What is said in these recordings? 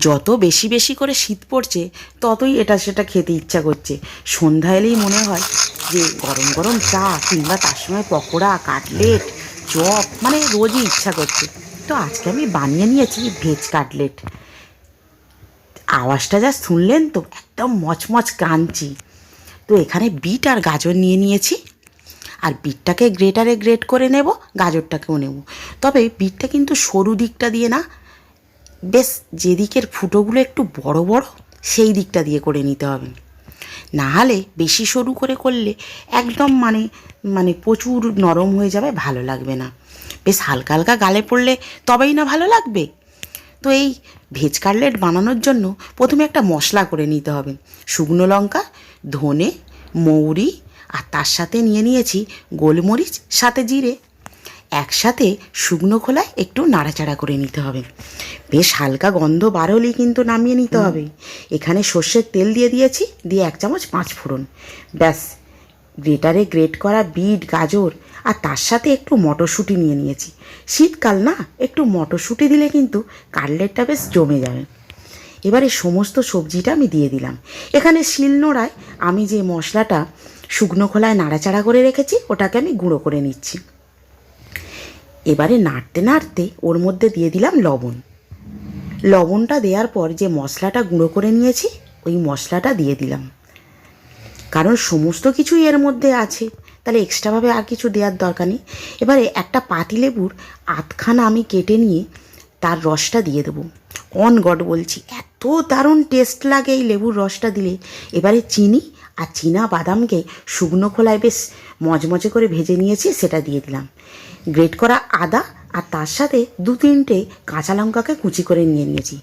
যত বেশি বেশি করে শীত পড়ছে ততই এটা সেটা খেতে ইচ্ছা করছে। সন্ধ্যা এলেই মনে হয় যে গরম গরম চা কিংবা তার সময় পকোড়া, কাটলেট, চপ, মানে রোজই ইচ্ছা করছে। তো আজকে আমি বানিয়ে নিয়েছি ভেজ কাটলেট। আওয়াজটা যা শুনলেন তো, একদম মচমচ ক্রাঞ্চি। তো এখানে বিট আর গাজর নিয়ে নিয়েছি, আর বিটটাকে গ্রেটারে গ্রেট করে নেব, গাজরটাকেও নেব। তবে বিটটা কিন্তু সরু দিকটা দিয়ে না, বেশ যেদিকের ফুটোগুলো একটু বড় বড় সেই দিকটা দিয়ে করে নিতে হবে। না হলে বেশি সরু করে করলে একদম মানে মানে প্রচুর নরম হয়ে যাবে, ভালো লাগবে না। বেশ হালকা হালকা গালে পড়লে তবেই না ভালো লাগবে। তো এই ভেজ কাটলেট বানানোর জন্য প্রথমে একটা মশলা করে নিতে হবে। শুকনো লঙ্কা, ধনে, মৌরি, আর তার সাথে নিয়ে নিয়েছি গোলমরিচ, সাথে জিরে। একসাথে শুকনো খোলায় একটু নাড়াচাড়া করে নিতে হবে। বেশ হালকা গন্ধ বার হলেই কিন্তু নামিয়ে নিতে হবে। এখানে সর্ষের তেল দিয়ে দিয়েছি, দিয়ে 1 চামচ 5 ফোড়ন। ব্যাস, গ্রেটারে গ্রেট করা বিট, গাজর আর তার সাথে একটু মটরশুঁটি নিয়ে নিয়েছি। শীতকাল না, একটু মটরশুঁটি দিলে কিন্তু কাটলেটটা বেশ জমে যাবে। এবারে সমস্ত সবজিটা আমি দিয়ে দিলাম। এখানে শিলনোড়ায় আমি যে মশলাটা শুকনো খোলায় নাড়াচাড়া করে রেখেছি ওটাকে আমি গুঁড়ো করে নিচ্ছি। এবারে নাড়তে নাড়তে ওর মধ্যে দিয়ে দিলাম লবণ। লবণটা দেওয়ার পর যে মশলাটা গুঁড়ো করে নিয়েছি ওই মশলাটা দিয়ে দিলাম, কারণ সমস্ত কিছুই এর মধ্যে আছে, তাহলে এক্সট্রাভাবে আর কিছু দেওয়ার দরকার নেই। এবারে একটা পাতিলেবুর আধখানা আমি কেটে নিয়ে তার রসটা দিয়ে দেবো। অন গড বলছি, এত দারুণ টেস্ট লাগে এই লেবুর রসটা দিলে। এবারে চিনি আর চীনা বাদামকে শুকনো খোলায় বেশ মজমজে করে ভেজে নিয়েছি, সেটা দিয়ে দিলাম। গ্রেট করা আদা আর তার সাথে 2-3টে কাঁচা লঙ্কাকে কুচি করে নিয়ে নিয়েছি।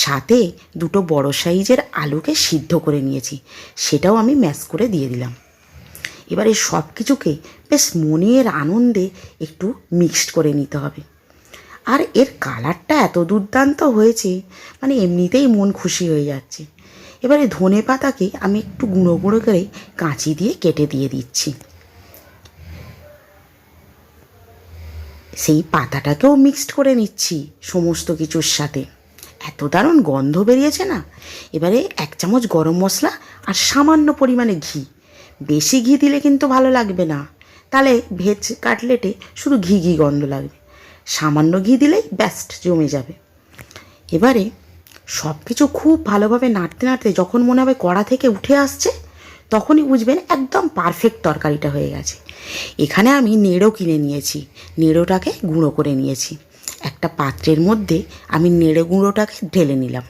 সাথে 2টো বড় সাইজের আলুকে সিদ্ধ করে নিয়েছি, সেটাও আমি ম্যাশ করে দিয়ে দিলাম। এবারে সব কিছুকে বেশ মনের আনন্দে একটু মিক্সড করে নিতে হবে। আর এর কালারটা এত দুর্দান্ত হয়েছে, মানে এমনিতেই মন খুশি হয়ে যাচ্ছে। এবারে ধনে পাতাকে আমি একটু গুঁড়ো গুঁড়ো করে কাঁচি দিয়ে কেটে দিয়ে দিচ্ছি। সেই পাতাটাকেও মিক্সড করে নিচ্ছি সমস্ত কিছুর সাথে। এত দারুণ গন্ধ বেরিয়েছে না। এবারে 1 চামচ গরম মশলা আর সামান্য পরিমাণে ঘি। বেশি ঘি দিলে কিন্তু ভালো লাগবে না, তাহলে ভেজ কাটলেটে শুধু ঘি ঘি গন্ধ লাগবে। সামান্য ঘি দিলেই বেস্ট জমে যাবে। এবারে সব কিছু খুব ভালোভাবে নাড়তে নাড়তে যখন মনে হবে কড়া থেকে উঠে আসছে, তখনই বুঝবেন একদম পারফেক্ট তরকারিটা হয়ে গেছে। এখানে আমি নেড়ো কিনে নিয়েছি, নেড়োটাকে গুঁড়ো করে নিয়েছি। একটা পাত্রের মধ্যে আমি নেড়ো গুঁড়োটাকে ঢেলে নিলাম।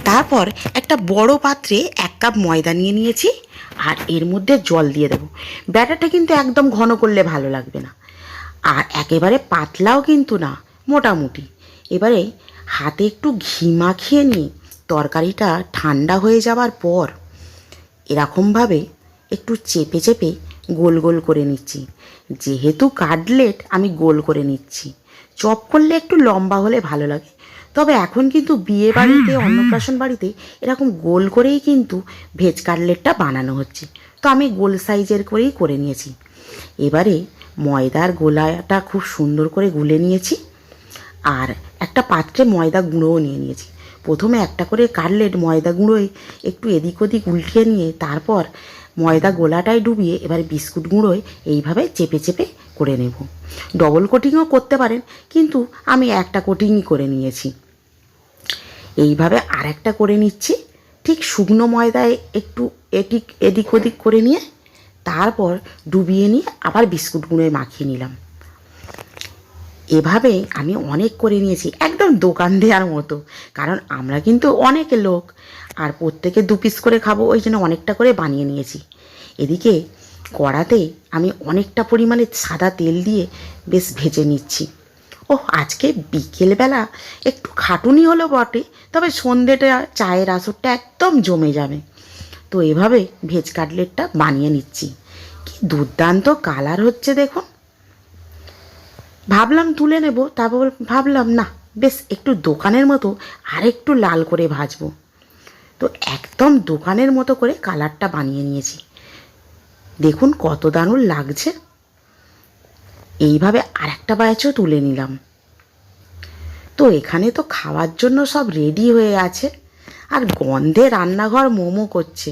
তারপর একটা বড় পাত্রে 1 কাপ ময়দা নিয়ে নিয়েছি, আর এর মধ্যে জল দিয়ে দেবো। ব্যাটারটা কিন্তু একদম ঘন করলে ভালো লাগবে না, আর একেবারে পাতলাও কিন্তু না, মোটামুটি। এবারে হাতে একটু ঘি মাখিয়ে নিয়ে তরকারিটা ঠান্ডা হয়ে যাওয়ার পর এরকমভাবে একটু চেপে চেপে গোল গোল করে নিচ্ছি। যেহেতু কাটলেট আমি গোল করে নিচ্ছি, চপ করলে একটু লম্বা হলে ভালো লাগে। তবে এখন কিন্তু বিয়ে বাড়িতে, অন্নপ্রাশন বাড়িতে এরকম গোল করেই কিন্তু ভেজ কাটলেটটা বানানো হচ্ছে। তো আমি গোল সাইজের করেই করে নিয়েছি। এবারে ময়দার গোলাটা খুব সুন্দর করে গুলে নিয়েছি, আর একটা পাত্রে ময়দা গুঁড়োও নিয়ে নিয়েছি। প্রথমে একটা করে কাটলেট ময়দা গুঁড়োয় একটু এদিক ওদিক উল্টিয়ে নিয়ে তারপর ময়দা গোলাটায় ডুবিয়ে এবারে বিস্কুট গুঁড়োয় এইভাবে চেপে চেপে করে নেব। ডবল কোটিংও করতে পারেন, কিন্তু আমি একটা কোটিংই করে নিয়েছি। এইভাবে আর একটা করে নিচ্ছি, ঠিক শুকনো ময়দায় একটু এদিক ওদিক করে নিয়ে তারপর ডুবিয়ে নিয়ে আবার বিস্কুট গুঁড়োয় মাখিয়ে নিলাম। এভাবে আমি অনেক করে নিয়েছি, একদম দোকান দেওয়ার মতো। কারণ আমরা কিন্তু অনেক লোক, আর প্রত্যেকে 2 পিস করে খাবো, ওই জন্য অনেকটা করে বানিয়ে নিয়েছি। এদিকে কড়াতে আমি অনেকটা পরিমাণে সাদা তেল দিয়ে বেশ ভেজে নিচ্ছি। আজকে বিকেলবেলা একটু খাটুনি হলো বটে, তবে সন্ধ্যেটা চায়ের আসরটা একদম জমে যাবে। তো এভাবে ভেজ কাটলেটটা বানিয়ে নিচ্ছি। কি দুর্দান্ত কালার হচ্ছে দেখুন। ভাবলাম তুলে নেব, তারপর ভাবলাম না, বেশ একটু দোকানের মতো আর একটু লাল করে ভাজবো। তো একদম দোকানের মতো করে কালারটা বানিয়ে নিয়েছি। দেখুন কত দারুণ লাগছে। এইভাবে আরেকটা ব্যাচও তুলে নিলাম। তো এখানে তো খাওয়ার জন্য সব রেডি হয়ে আছে, আর গন্ধে রান্নাঘর মোমো করছে।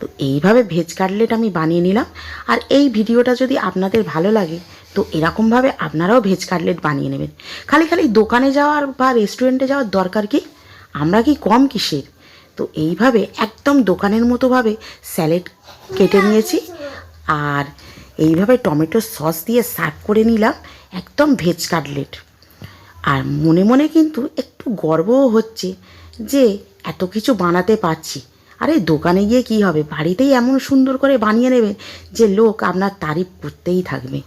তো এইভাবে ভেজ কাটলেট আমি বানিয়ে নিলাম। আর এই ভিডিওটা যদি আপনাদের ভালো লাগে তো এরকমভাবে আপনারাও ভেজ কাটলেট বানিয়ে নেবেন। খালি খালি দোকানে যাওয়ার বা রেস্টুরেন্টে যাওয়ার দরকার কি? আমরা কি কম কিসের? তো এইভাবে একদম দোকানের মতোভাবে স্যালাড কেটে নিয়েছি, আর এইভাবে টমেটো সস দিয়ে সার্ভ করে নিলাম একদম ভেজ কাটলেট। আর মনে মনে কিন্তু একটু গর্বও হচ্ছে যে এত কিছু বানাতে পারছি। আরে দোকানে গিয়ে কী হবে, বাড়িতেই এমন সুন্দর করে বানিয়ে নেবে যে লোক আপনার তারিফ করতেই থাকবে।